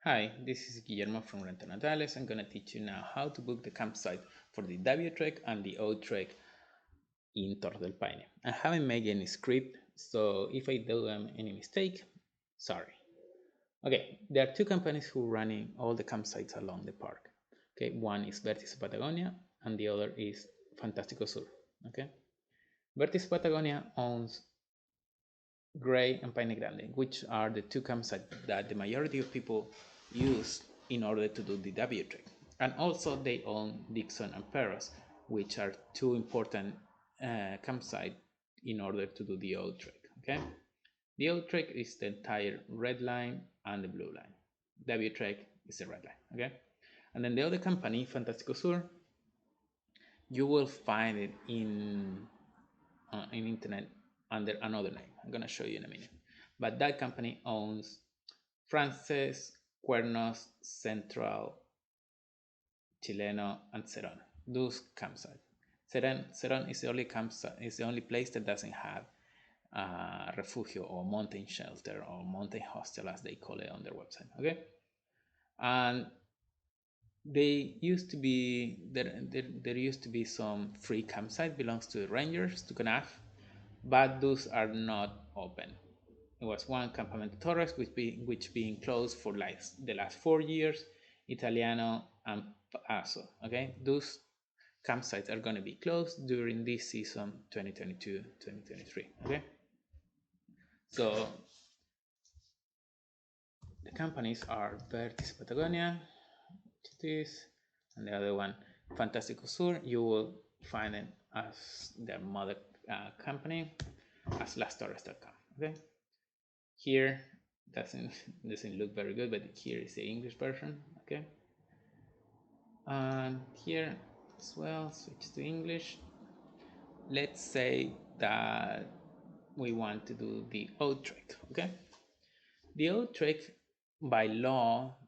Hi, this is Guillermo from Rental Natales. I'm gonna teach you now how to book the campsite for the W trek and the O trek in Torres del Paine. I haven't made any script, so if I do any mistake, sorry. Okay, there are two companies who are running all the campsites along the park. Okay, one is Vertis Patagonia and the other is Fantástico Sur. Okay, Vertis Patagonia owns Gray and Paine Grande, which are the two campsites that the majority of people use in order to do the W trek. And also they own Dixon and Perros, which are two important campsites in order to do the O trek. Okay, the O trek is the entire red line and the blue line. W trek is the red line. Okay, and then the other company, Fantástico Sur, you will find it in internet under another name. I'm gonna show you in a minute. But that company owns Frances, Cuernos, Central, Chileno, and Cerón. Those campsites. Cerón is the only campsite, is the only place that doesn't have refugio or mountain shelter or mountain hostel as they call it on their website. Okay, and they used to be there used to be some free campsite belongs to the rangers to CONAF, but those are not open. It was one Campamento Torres, which being closed for like the last 4 years, Italiano and Paso. Okay, those campsites are going to be closed during this season 2022-2023. Okay, so the companies are Vertis Patagonia, which it is, and the other one, Fantástico Sur. You will find it as their mother company as lastorres.com. Okay, here doesn't look very good, but here is the English version. Okay, and here as well, switch to English. Let's say that we want to do the O trek. Okay, the O trek by law,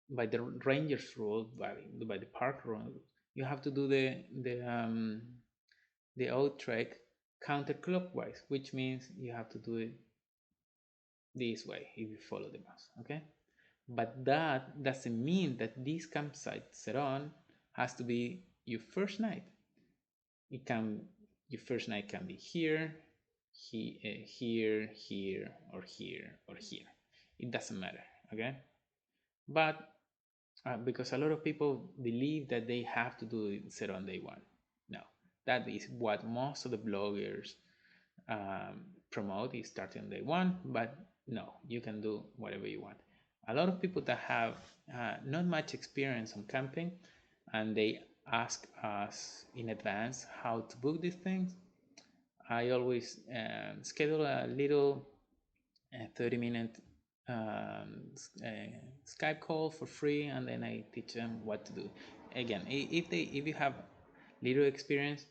by the rangers rule, by the park rule, you have to do the O trek counterclockwise, which means you have to do it this way if you follow the mouse. Okay, but that doesn't mean that this campsite Seron has to be your first night. It can Your first night can be here, here, or here, or here. It doesn't matter. Okay, but because a lot of people believe that they have to do it set on day one. No, that is what most of the bloggers promote, is starting on day one, but no, you can do whatever you want. A lot of people that have not much experience on camping, and they ask us in advance how to book these things. I always schedule a little 30-minute Skype call for free, and then I teach them what to do. Again, if you have little experience,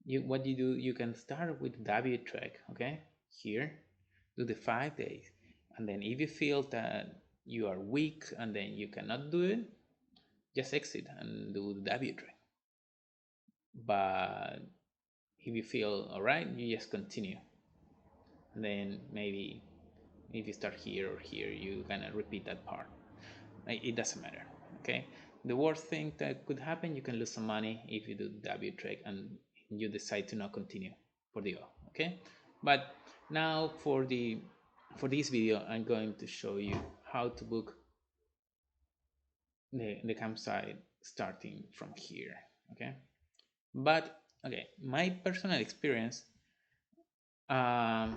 what you do, you can start with W trek. Okay, here, do the 5 days, and then if you feel that you are weak and then you cannot do it, just exit and do the W trek. But if you feel all right, you just continue, and then maybe if you start here or here, you gonna repeat that part. It doesn't matter. Okay, the worst thing that could happen, you can lose some money if you do W trek and you decide to not continue for the O. Okay, but now for this video, I'm going to show you how to book the campsite starting from here. Okay, but okay, my personal experience, I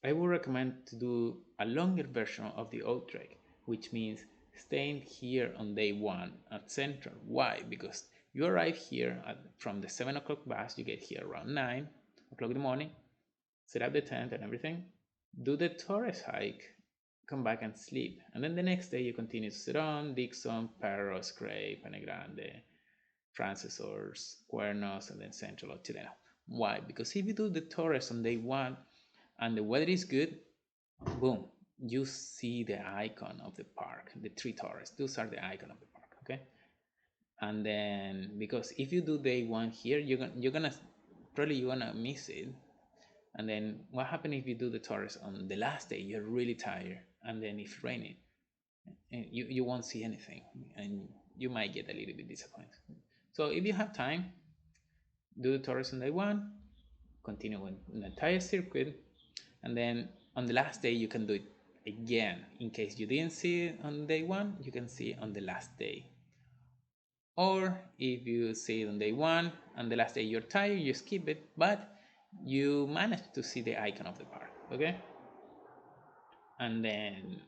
would recommend to do a longer version of the O trek, which means staying here on day one at Central. Why? Because you arrive here from the 7 o'clock bus, you get here around 9 o'clock in the morning, set up the tent and everything, do the Torres hike, come back and sleep. And then the next day you continue to Ceron, Dixon, Perros, Gray, Pane Grande, Frances or Cuernos, and then Central or Chileno. Why? Because if you do the Torres on day one and the weather is good, boom, you see the icon of the park, the three Torres. Those are the icon of the park. Okay, and then because if you do day one here, you're gonna miss it. And then what happens if you do the Torres on the last day? You're really tired, and then it's raining. and you won't see anything, and you might get a little bit disappointed. So if you have time, do the Torres on day one, continue with the entire circuit, and then on the last day you can do it again. In case you didn't see it on day one, you can see it on the last day. Or if you see it on day one and the last day you're tired, you skip it, but you manage to see the icon of the park. Okay. And then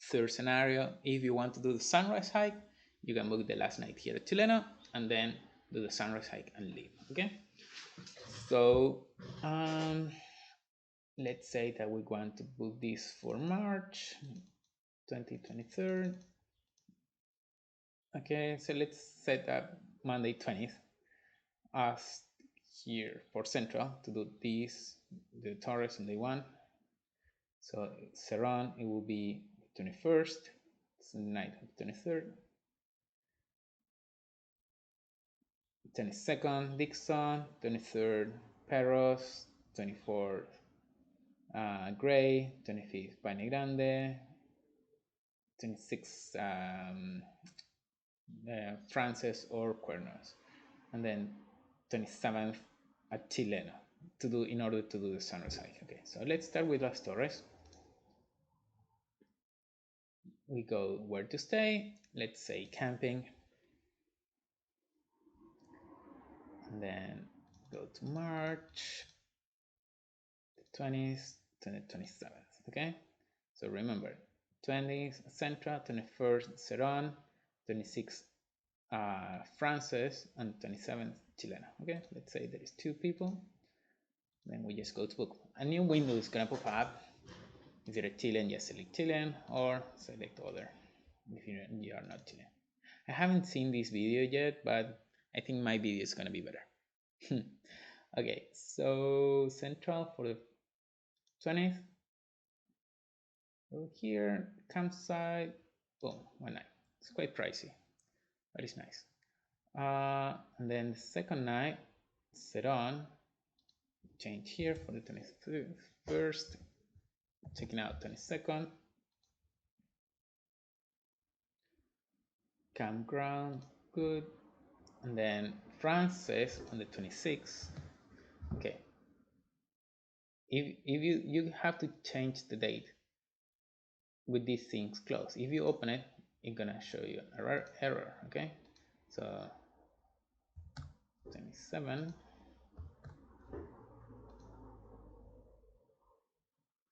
third scenario, if you want to do the sunrise hike, you can book the last night here at Chileno and then do the sunrise hike and leave. Okay. So let's say that we want to book this for March 2023. Okay, so let's set up Monday 20th as here for Central to do this, the Torres on day one. So Serran, it will be 21st, it's the night of 23rd. 22nd, Dixon, 23rd, Perros, 24th, Gray, 25th, Paine Grande, 26th, Frances or Cuernos, and then 27th at Chileno to do in order to do the sunrise hike. Okay, so let's start with Las Torres. We go where to stay. Let's say camping, and then go to March the 20th to the 27th. Okay, so remember 20th Central, 21st Serran, 26th Frances, and 27th Chilena. Okay, let's say there is 2 people. Then we just go to book. A new window is gonna pop up. If you're a Chilean, just select Chilean or select other if you are not Chilean. I haven't seen this video yet, but I think my video is gonna be better. Okay, so Central for the 20th. Go here, campsite. Boom, 1 night. It's quite pricey, but it's nice. And then the second night, set on. Change here for the 21st. Checking out 22nd. Campground, good. And then Frances on the 26th. Okay. If you have to change the date with these things closed. If you open it, it's gonna show you an error. Okay. So 27.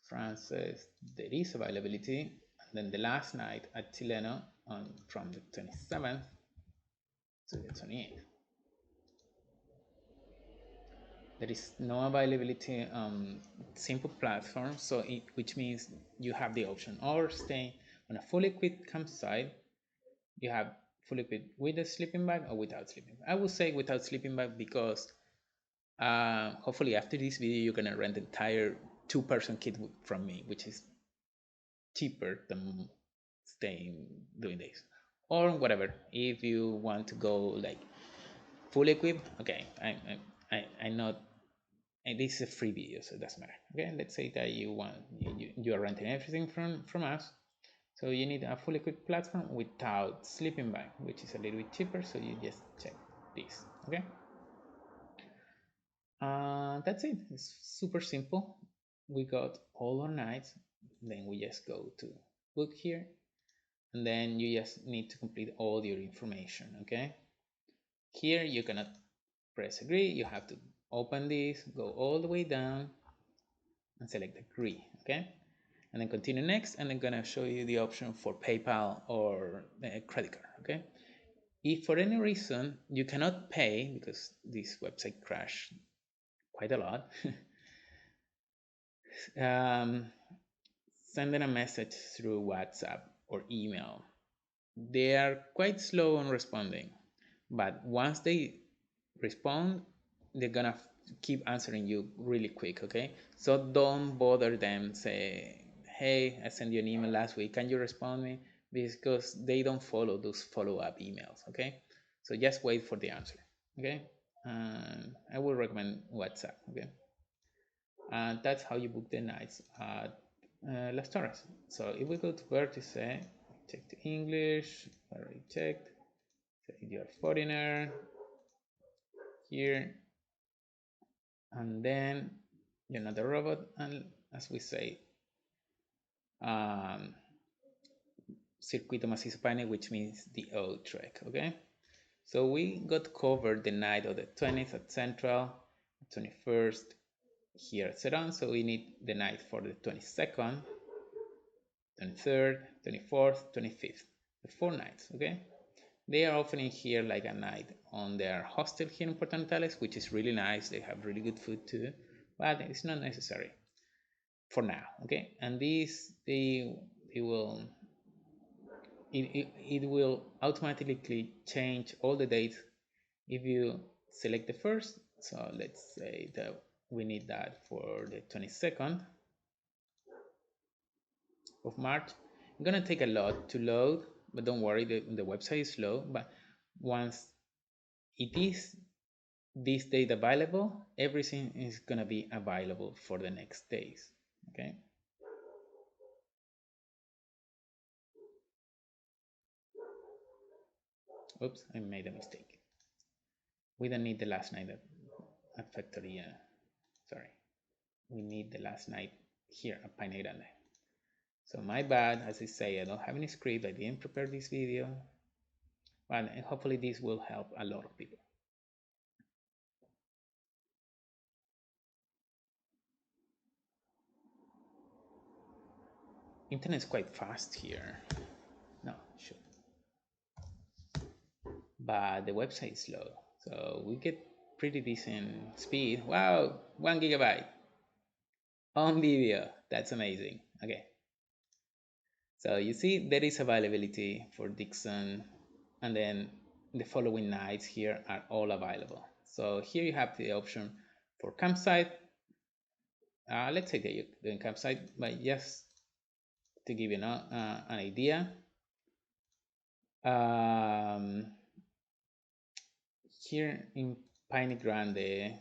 Frances, there is availability, and then the last night at Chileno from the 27th to the 28th. There is no availability on simple platform, so which means you have the option or stay on a fully equipped campsite. You have fully equipped with a sleeping bag or without sleeping bag. I would say without sleeping bag because hopefully after this video you're gonna rent the entire 2-person kit from me, which is cheaper than staying doing this or whatever. If you want to go like fully equipped, okay, I know this is a free video, so it doesn't matter. Okay, let's say that you are renting everything from us, so you need a fully equipped platform without sleeping bag, which is a little bit cheaper, so you just check this. Okay, that's it. It's super simple. We got all our nights, then we just go to book here, and then you just need to complete all your information. Okay, here you cannot press agree, you have to open this, go all the way down and select agree. Okay, and then continue next, and I'm gonna show you the option for PayPal or credit card. Okay, if for any reason you cannot pay because this website crashed quite a lot, send them a message through WhatsApp or email. They are quite slow on responding, but once they respond, they're gonna keep answering you really quick. Okay, so don't bother them. Say, hey, I sent you an email last week, can you respond me? Because they don't follow those follow-up emails. Okay, so just wait for the answer. Okay, I would recommend WhatsApp. Okay, and that's how you book the nights at Las Torres. So if we go to Vertice, check to English. Already checked. So you're a foreigner here, and then you're not a robot, and as we say, circuito macizo paine, which means the O track. Okay, so we got covered the night of the 20th at Central, 21st here at Ceron, so we need the night for the 22nd, 23rd, 24th, 25th, the 4 nights. Okay, they are offering here like a night on their hostel here in Puerto Natales, which is really nice. They have really good food too, but it's not necessary for now. Okay, and these it will automatically change all the dates if you select the first. So let's say that we need that for the 22nd of March. It's gonna take a lot to load, but don't worry, the website is slow. But once it is this date available, everything is gonna be available for the next days. Okay. Oops, I made a mistake. We don't need the last night at factory. Sorry, we need the last night here at Paine Grande. So my bad, as I say, I don't have any script. I didn't prepare this video, but hopefully this will help a lot of people. Internet is quite fast here. No, sure. But the website is slow, so we get pretty decent speed. Wow, 1 gigabyte on video. That's amazing. Okay. So you see there is availability for Dixon, and then the following nights here are all available. So here you have the option for campsite. Let's say that you're doing campsite, but just to give you an idea, here in Paine Grande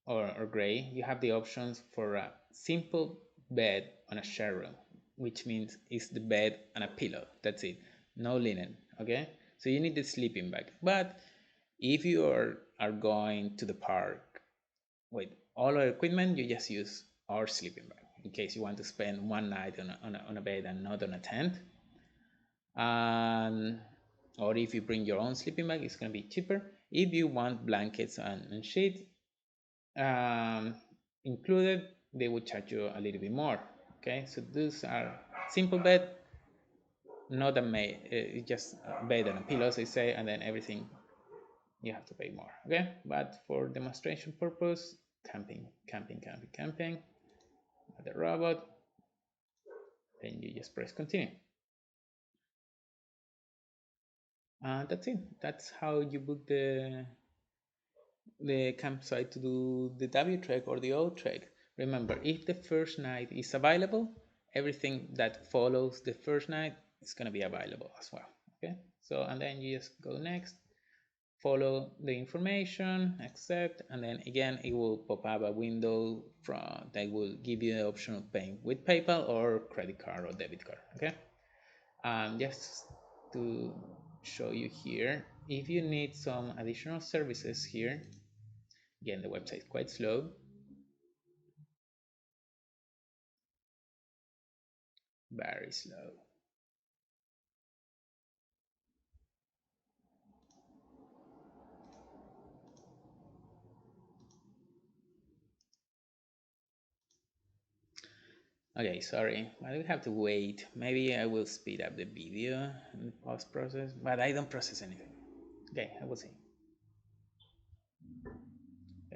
or Gray, you have the options for a simple bed on a share room, which means it's the bed and a pillow. That's it, no linen. Okay, so you need the sleeping bag. But if you are going to the park with all our equipment, you just use our sleeping bag in case you want to spend one night on a bed and not on a tent. Or if you bring your own sleeping bag, it's going to be cheaper. If you want blankets and sheets included, they would charge you a little bit more. Okay, so these are simple bed, not a made, just a bed and a pillow, they say, and then everything you have to pay more. Okay, but for demonstration purpose, camping, the robot, then you just press continue. That's it. That's how you book the campsite to do the W trek or the O trek. Remember, if the first night is available, everything that follows the first night is going to be available as well. Okay, so and then you just go next, follow the information, accept, and then again it will pop up a window that will give you the option of paying with PayPal or credit card or debit card. Okay, just to show you here, if you need some additional services here, again the website is quite slow, very slow. Okay, sorry, but we have to wait. Maybe I will speed up the video in the post process, but I don't process anything. Okay, I will see.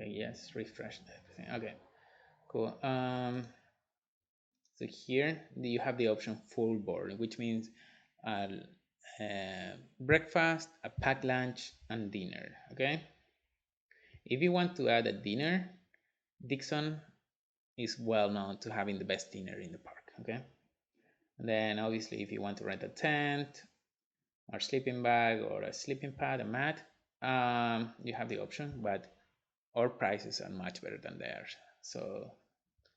Yes, refresh everything. Okay, cool. So here you have the option full board, which means breakfast, a packed lunch, and dinner. Okay, if you want to add a dinner, Dixon is well known to having the best dinner in the park. Okay, and then obviously if you want to rent a tent or sleeping bag or a sleeping pad, a mat, you have the option, but our prices are much better than theirs. So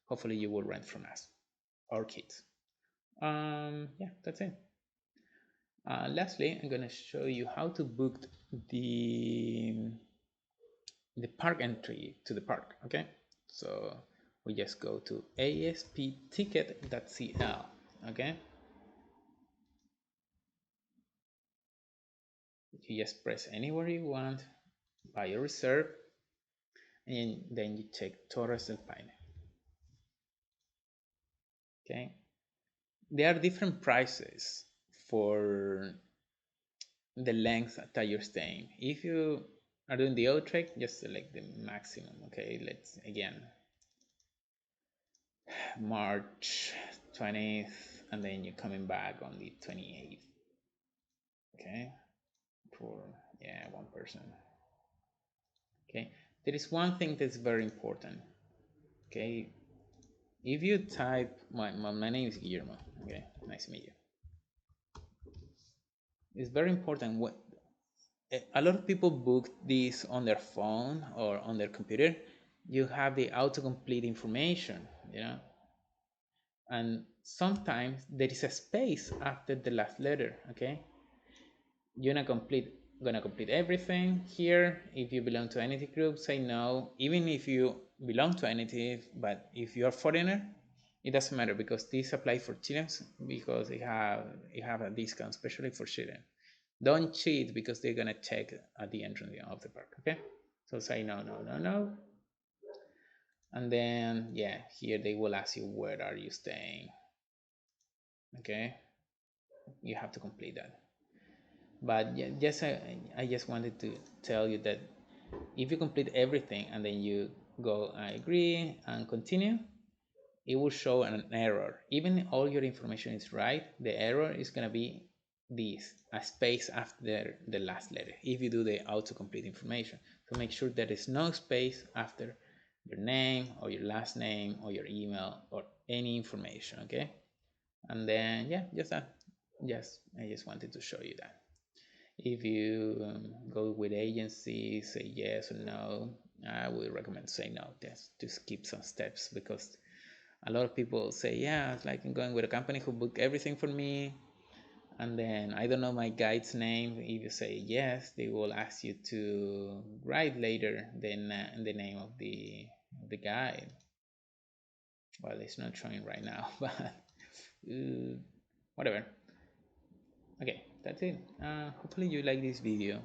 hopefully you will rent from us, our kids. Yeah, that's it. Lastly, I'm gonna show you how to book the the park entry to the park. Okay, so we just go to aspticket.cl. Okay, you just press anywhere you want, buy your reserve, and then you check Torres del Paine. Okay, there are different prices for the length that you're staying. If you are doing the old trek, just select the maximum. Okay, let's again March 20th, and then you're coming back on the 28th. Okay, for yeah, one person. Okay, there is one thing that's very important. Okay, if you type my name is Guillermo. Okay, nice to meet you. It's very important. What a lot of people book this on their phone or on their computer. You have the autocomplete information, you know, and sometimes there is a space after the last letter. Okay, you're gonna complete everything here. If you belong to any group, say no. Even if you belong to any, but if you're foreigner, it doesn't matter because this applies for Chileans because it have a discount, especially for Chile. Don't cheat because they're gonna check at the entrance of the park. Okay, so say no, no, no, no, and then yeah, here they will ask you where are you staying. Okay, you have to complete that. But yeah, I just wanted to tell you that if you complete everything and then you go I agree and continue, it will show an error. Even all your information is right, the error is gonna be this, a space after the last letter if you do the autocomplete information. So make sure there is no space after your name or your last name or your email or any information. Okay, and then yeah, just that. I just wanted to show you that. If you go with agency, say yes or no, I would recommend say no. Just skip some steps because a lot of people say, yeah, it's like I'm going with a company who booked everything for me. And then I don't know my guide's name. If you say yes, they will ask you to write later the name of the guide. Well, it's not showing right now, but whatever. Okay, that's it. Hopefully you like this video.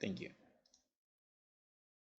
Thank you.